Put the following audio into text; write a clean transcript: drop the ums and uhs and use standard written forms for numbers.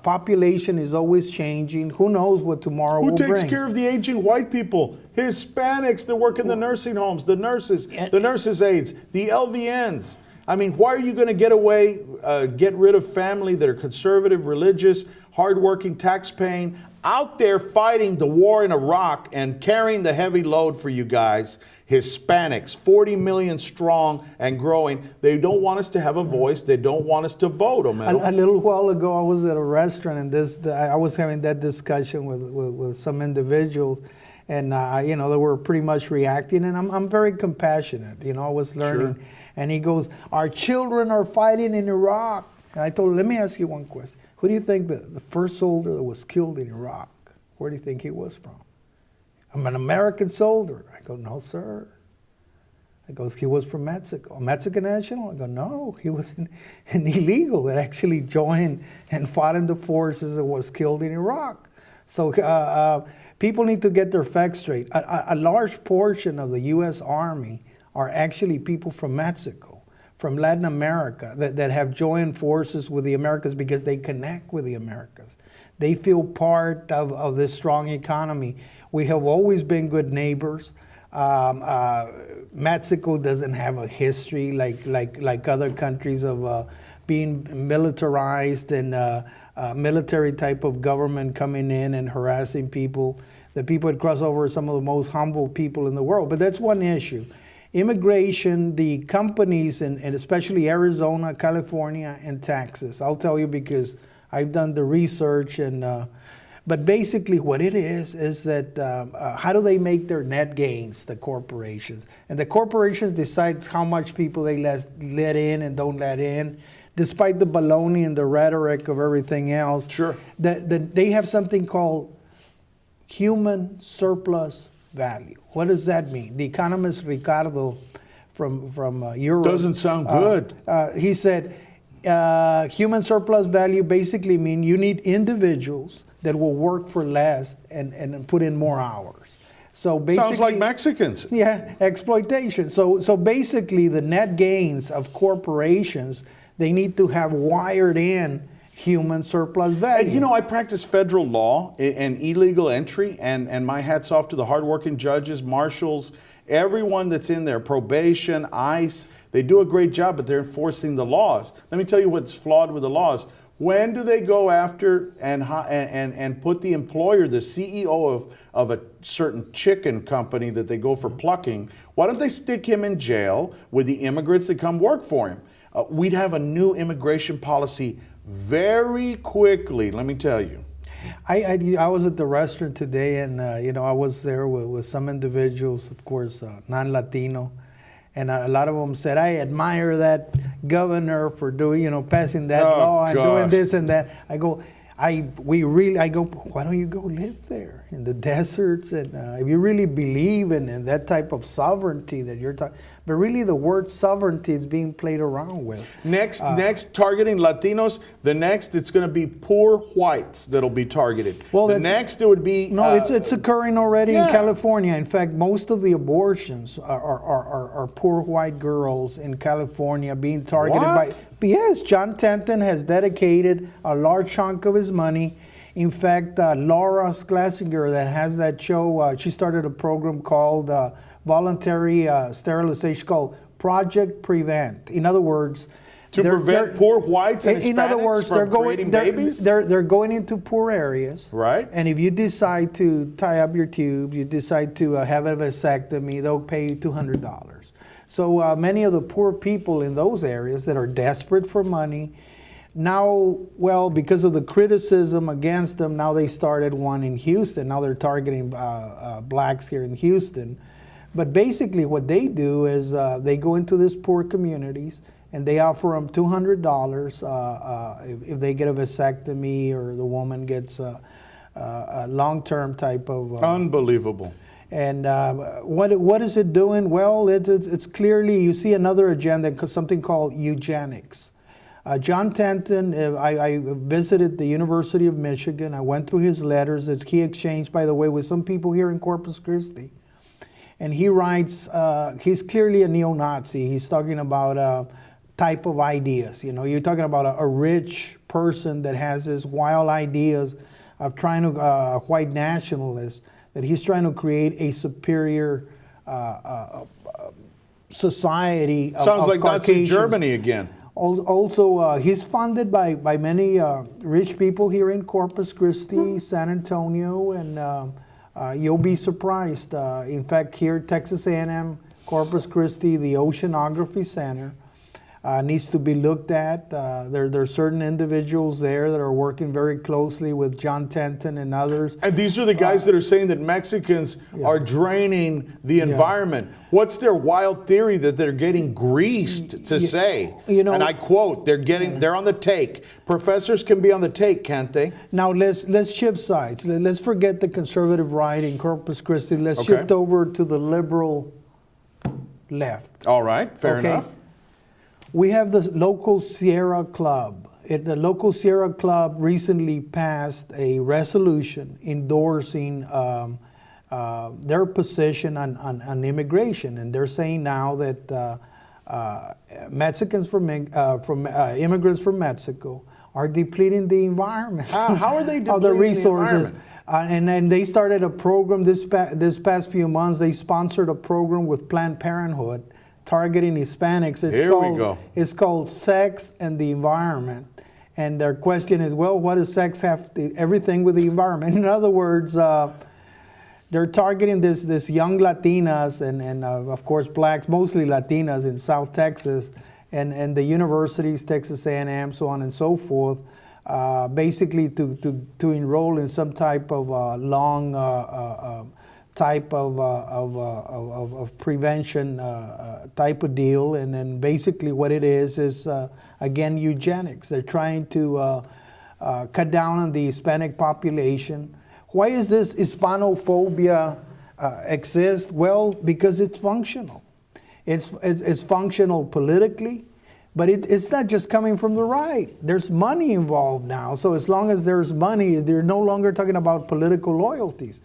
Population is always changing. Who knows what tomorrow will bring? Who takes care of the aging white people? Hispanics that work in the nursing homes, the nurses aides, the LVNs. I mean, why are you going to get rid of family that are conservative, religious, hardworking, tax-paying, out there fighting the war in Iraq and carrying the heavy load for you guys? Hispanics, 40 million strong and growing. They don't want us to have a voice. They don't want us to vote, Homero. A little while ago, I was at a restaurant, and I was having that discussion with some individuals, and they were pretty much reacting. And I'm very compassionate. I was learning. Sure. And he goes, "Our children are fighting in Iraq." And I told him, "Let me ask you one question. Who do you think the first soldier that was killed in Iraq? Where do you think he was from?" "I'm an American soldier." I go, "No, sir." I goes, "He was from Mexico." "A Mexican national?" I go, "No, he was an illegal that actually joined and fought in the forces and was killed in Iraq." So people need to get their facts straight. A large portion of the U.S. Army are actually people from Mexico, from Latin America, that have joined forces with the Americas because they connect with the Americas. They feel part of this strong economy. We have always been good neighbors. Mexico doesn't have a history like other countries of being militarized and military type of government coming in and harassing people. The people at Crossover are some of the most humble people in the world. But that's one issue. Immigration, the companies, and especially Arizona, California, and Texas. I'll tell you because I've done the research, but basically what it is that how do they make their net gains, the corporations? And the corporations decide how much people they let in and don't let in, despite the baloney and the rhetoric of everything else. Sure. They have something called human surplus value. What does that mean? The economist Ricardo from Europe doesn't sound good. He said human surplus value basically means you need individuals that will work for less and put in more hours. So basically, sounds like Mexicans. Yeah, exploitation. So basically, the net gains of corporations, they need to have wired in human surplus value. And I practice federal law and illegal entry, and my hat's off to the hardworking judges, marshals, everyone that's in there, probation, ICE. They do a great job, but they're enforcing the laws. Let me tell you what's flawed with the laws. When do they go after and put the employer, the CEO of a certain chicken company that they go for plucking, why don't they stick him in jail with the immigrants that come work for him? We'd have a new immigration policy very quickly, let me tell you. I was at the restaurant today, and I was there with some individuals, of course, non-Latino, and a lot of them said, "I admire that governor for doing, passing that law and doing this and that." I go, I go, "Why don't you go live there in the deserts? And if you really believe in that type of sovereignty that you're talking." But really, the word sovereignty is being played around with. Next, targeting Latinos. The next, it's going to be poor whites that'll be targeted. Well, the next, it would be it's occurring already in California. In fact, most of the abortions are poor white girls in California being targeted by. Yes, John Tenton has dedicated a large chunk of his money. In fact, Laura Schlesinger, that has that show, she started a program called voluntary sterilization, called Project Prevent. In other words, to prevent poor whites and Hispanics from creating babies? They're going into poor areas. Right. And if you decide to tie up your tube, you decide to have a vasectomy, they'll pay you $200. So many of the poor people in those areas that are desperate for money, now, well, because of the criticism against them, now they started one in Houston. Now they're targeting blacks here in Houston. But basically what they do is they go into these poor communities and they offer them $200 if they get a vasectomy or the woman gets a long-term type of... Unbelievable. And what is it doing? Well, it's clearly, you see another agenda, something called eugenics. John Tenton, I visited the University of Michigan. I went through his letters that he exchanged, by the way, with some people here in Corpus Christi. And he writes, he's clearly a neo-Nazi. He's talking about type of ideas. You know, you're talking about a rich person that has this wild ideas of trying to, white nationalist, that he's trying to create a superior society Sounds like Nazi Caucasians. Germany again. Also, he's funded by many rich people here in Corpus Christi, San Antonio, and you'll be surprised. In fact, here, Texas A&M, Corpus Christi, the Oceanography Center needs to be looked at. There are certain individuals there that are working very closely with John Tenton and others. And these are the guys that are saying that Mexicans are draining the environment. What's their wild theory that they're getting greased to say? You know, and I quote, they're on the take. Professors can be on the take, can't they? Now let's shift sides. Let's forget the conservative right in Corpus Christi. Let's shift over to the liberal left. All right, fair enough. We have the local Sierra Club. The local Sierra Club recently passed a resolution endorsing their position on immigration, and they're saying now that Mexicans immigrants from Mexico are depleting the environment. How are they depleting the resources? the environment? And they started a program this past few months. They sponsored a program with Planned Parenthood targeting Hispanics. It's called Sex and the Environment. And their question is, well, what does sex have everything with the environment? In other words, they're targeting this young Latinas and of course blacks, mostly Latinas in South Texas, and the universities, Texas A&M, so on and so forth, basically to enroll in some type of long type of prevention type of deal. And then basically what it is again, eugenics. They're trying to cut down on the Hispanic population. Why is this Hispanophobia exist? Well, because it's functional. It's functional politically, but it's not just coming from the right. There's money involved now. So as long as there's money, they're no longer talking about political loyalties.